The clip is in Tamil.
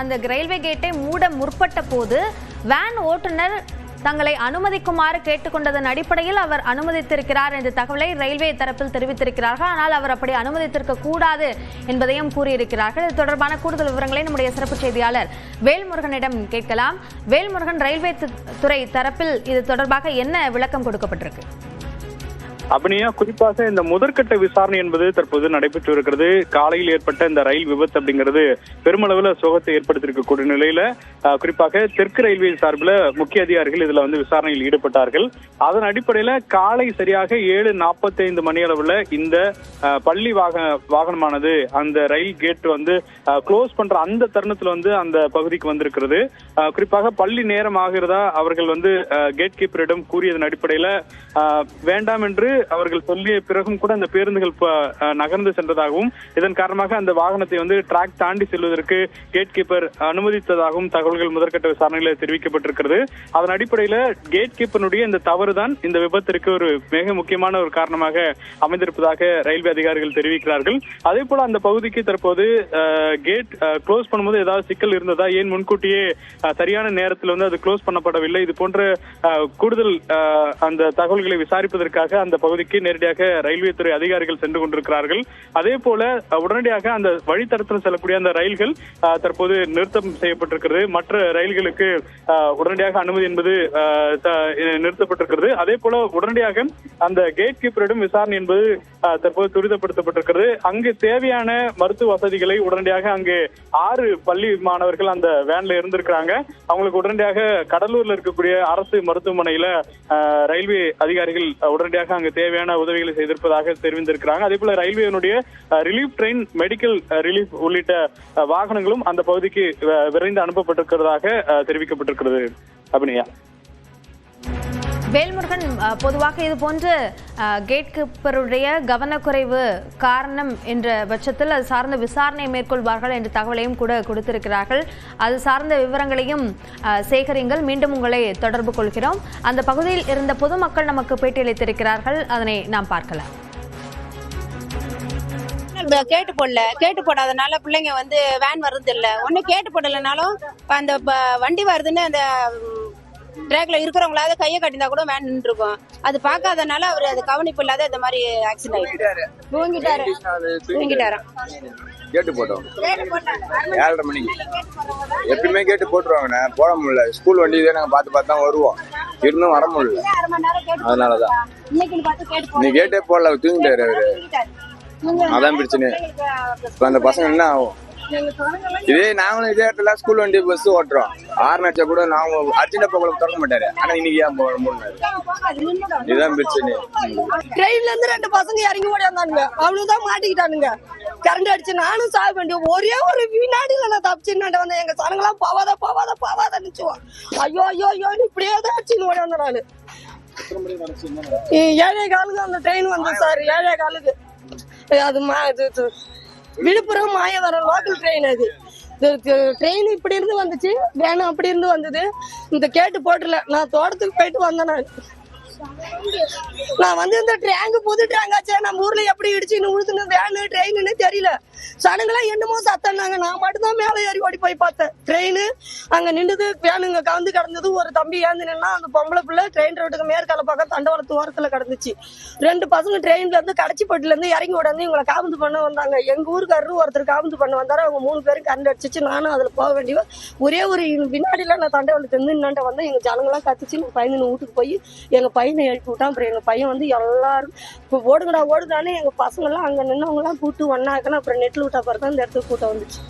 அந்த ரயில்வே கேட்டை மூட முற்பட்ட போது வேன் ஓட்டுநர் தங்களை அனுமதிக்குமாறு கேட்டுக்கொண்டதன் அடிப்படையில் அவர் அனுமதித்திருக்கிறார் என்ற தகவலை ரயில்வே தரப்பில் தெரிவித்திருக்கிறார்கள். ஆனால் அவர் அப்படி அனுமதித்திருக்க கூடாது என்பதையும் கூறியிருக்கிறார்கள். இது தொடர்பான கூடுதல் விவரங்களை நம்முடைய சிறப்பு செய்தியாளர் வேல்முருகனிடம் கேட்கலாம். வேல்முருகன், ரயில்வே துறை தரப்பில் இது தொடர்பாக என்ன விளக்கம் கொடுக்கப்பட்டிருக்கு? அபிநயா, குறிப்பாக இந்த முதற்கட்ட விசாரணை என்பது தற்போது நடைபெற்று இருக்கிறது. காலையில் ஏற்பட்ட இந்த ரயில் விபத்து அப்படிங்கிறது பெருமளவில் சோகத்தை ஏற்படுத்தியிருக்கக்கூடிய நிலையில குறிப்பாக தெற்கு ரயில்வே சார்பில் முக்கிய அதிகாரிகள் இதுல விசாரணையில் ஈடுபட்டார்கள். அதன் அடிப்படையில காலை சரியாக 7:45 மணி அளவுல இந்த பள்ளி வாகனமானது அந்த ரயில் கேட் க்ளோஸ் பண்ற அந்த தருணத்துல அந்த பகுதிக்கு வந்திருக்கிறது. குறிப்பாக பள்ளி நேரம் ஆகிறதா அவர்கள் கேட் கீப்பரிடம் கூறியதன் அடிப்படையில வேண்டாம் என்று அவர்கள் சொல்லிய பிறகும் கூட அந்த பேருந்துகள் நகர்ந்து சென்றதாகவும் இதன் காரணமாக அந்த வாகனத்தை டிராக் தாண்டி செல்வதற்கு கேட் கீப்பர் அனுமதித்ததாகவும் தகவல்கள் முதற்கட்ட விசாரணையில் தெரிவிக்கப்பட்டிருக்கிறது. அதன் அடிப்படையில் கேட் கீப்பருடைய இந்த தவறுதான் இந்த விபத்திற்கு ஒரு மிக முக்கியமான ஒரு காரணமாக அமைந்திருப்பதாக ரயில்வே அதிகாரிகள் தெரிவிக்கிறார்கள். அதே போல அந்த பகுதிக்கு தற்போது கேட் க்ளோஸ் பண்ணும்போது ஏதாவது சிக்கல் இருந்ததா, ஏன் முன்கூட்டியே சரியான நேரத்தில் அது க்ளோஸ் பண்ணப்படவில்லை, இது போன்ற கூடுதல் அந்த தகவல்களை விசாரிப்பதற்காக அந்த பகுதிக்கு நேரடியாக ரயில்வே துறை அதிகாரிகள் சென்று கொண்டிருக்கிறார்கள். அதே போல உடனடியாக அந்த வழித்தடத்தில் செல்லக்கூடிய அந்த ரயில்கள் தற்போது நிறுத்தம் செய்யப்பட்டிருக்கிறது. மற்ற ரயில்களுக்கு உடனடியாக அனுமதி என்பது நிறுத்தப்பட்டிருக்கிறது. அதே போல உடனடியாக அந்த கேட் கீப்பரிடம் விசாரணை என்பது தற்போது துரிதப்படுத்தப்பட்டிருக்கிறது. அங்கு தேவையான மருத்துவ வசதிகளை உடனடியாக அங்கு 6 பள்ளி மாணவர்கள் அந்த வேன்ல இருந்திருக்கிறாங்க. அவங்களுக்கு உடனடியாக கடலூர்ல இருக்கக்கூடிய அரசு மருத்துவமனையில ரயில்வே அதிகாரிகள் உடனடியாக அங்கு தேவையான உதவிகளை செய்திருப்பதாக தெரிவித்திருக்கிறாங்க. அதே போல ரயில்வேனுடைய ரிலீஃப் ட்ரெயின், மெடிக்கல் ரிலீஃப் உள்ளிட்ட வாகனங்களும் அந்த பகுதிக்கு விரைந்து அனுப்பப்பட்டிருக்கிறதாக தெரிவிக்கப்பட்டிருக்கிறது. அபிநயா. வேல்முருகன், பொதுவாக இது போன்று கேட் கீப்பருடைய கவனக்குறைவு காரணம் என்ற பட்சத்தில் அது சார்ந்த விசாரணை மேற்கொள்வார்கள் என்ற தகவலையும் கூட கொடுத்திருக்கிறார்கள். அது சார்ந்த விவரங்களையும் சேகரிங்கள், மீண்டும் உங்களை தொடர்பு கொள்கிறோம். அந்த பகுதியில் இருந்த பொதுமக்கள் நமக்கு பேட்டியளித்திருக்கிறார்கள், அதனை நாம் பார்க்கலாம். கேட்டு போடாதனால பிள்ளைங்க வேன் வருது இல்ல, ஒன்னும் கேட்டு போடலனாலும் அந்த வண்டி வருதுன்னு அந்த ட்ராக்ல இருக்கிறவங்களாவது கையை கட்டினா கூட வேன் நின்று இருக்கும். அது பார்க்காதனால அவரு அது கவனிப்பு இல்லாத இந்த மாதிரி ஆக்சிடென்ட் ஆயிடுச்சு. தூங்கிட்டாராம். கேட்டு போட்டோம் 7:30 மணிக்கு. எப்பயுமே கேட்டு போட்டுருவாங்க, போட முடியல. ஸ்கூல் வண்டி இதே நாங்க பார்த்து தான் வருவோம், இருந்தும் வர முடியல. அதனாலதான் நீ கேட்டே போடல, தூங்கிட்டாரு அவரு. அதான் பிரச்சனை. இப்ப அந்த பசங்க என்ன ஆகும்? நாங்களும் இதே இடத்துல ஸ்கூல் வண்டி பஸ் ஓட்டுறோம். 6 அடிச்சா கூட நாங்க அர்ஜென்டா போக திறக்க மாட்டாரு. ஆனா இன்னைக்கு ஏன் போனாரு? இதுதான் பிரச்சனை. ட்ரெயின்ல இருந்து 2 பசங்க இறங்கி ஓடியாந்தானுங்க, அவ்வளவுதான் மாட்டிக்கிட்டானுங்க. கரண்ட் அடிச்சு நானும் சாக வேண்டிய ஒரே ஒரு வினாடியில நான் தப்பிச்சுன்னு வந்தேன். எங்க சனங்களாம் பவாத நிச்சுவோம். ஐயோ ஐயோ ஐயோ இப்படியே தான் அடிச்சுன்னு ஓடியாந்தேன் நானு. 7:15 அந்த ட்ரெயின் வந்து சார், 7:15. அது விழுப்புரம் மாயவரம் லோக்கல் ட்ரெயின். அது ட்ரெயின் இப்படி இருந்து வந்துச்சு, வேணும் அப்படி இருந்து வந்தது. இந்த கேட்டு போட்டுல நான் தோட்டத்துக்கு போயிட்டு வந்தேன். நான் இந்த ட்ராங்கு புது ட்ராங்காச்சே, நம்ம ஊர்ல எப்படி இடிச்சுன்னு உழுதுன்னு வேனு ட்ரெயின்னு தெரியல. சனங்களாம் என்னமோ சத்தனாங்க. நான் மட்டும்தான் மேலே ஏறி ஓடி போய் பார்த்தேன். ட்ரெயின் அங்க நின்றுது, வேனுங்க கவுந்து கிடந்தது. ஒரு தம்பி ஏந்து நின்னா அந்த பொம்பளை பிள்ளை ட்ரெயின் ரோட்டுக்கு மேற்கால பக்கம் தண்டவாளத்து ஓரத்துல கிடந்துச்சு. 2 பசங்க ட்ரெயின்ல இருந்து கடைச்சிப்பட்டுல இருந்து இறங்கி உடனே இவங்களை காபந்து பண்ண வந்தாங்க. எங்க ஊருக்காரரு ஒருத்தர் காபந்து பண்ண வந்தாரு. அவங்க 3 பேரும் கரண்ட் அடிச்சிச்சு. நானும் அதுல போக வேண்டிய ஒரே ஒரு வினாடியில நான் தண்டவாளத்து நின்று வந்தேன். எங்க ஜனங்களாம் கத்துச்சு. பையன் வீட்டுக்கு போய் எங்க பையனை எழுப்பி விட்டான். அப்புறம் எங்க பையன் எல்லாரும் இப்போ ஓடுங்கடான்னு எங்க பசங்க எல்லாம் அங்க நின்னவங்க எல்லாம் கூட்டு ஒன்னாக்கணும். அப்புறம் நெட்ல விட்டா பிறகு இந்த இடத்துக்கு கூட்டம் வந்துச்சு.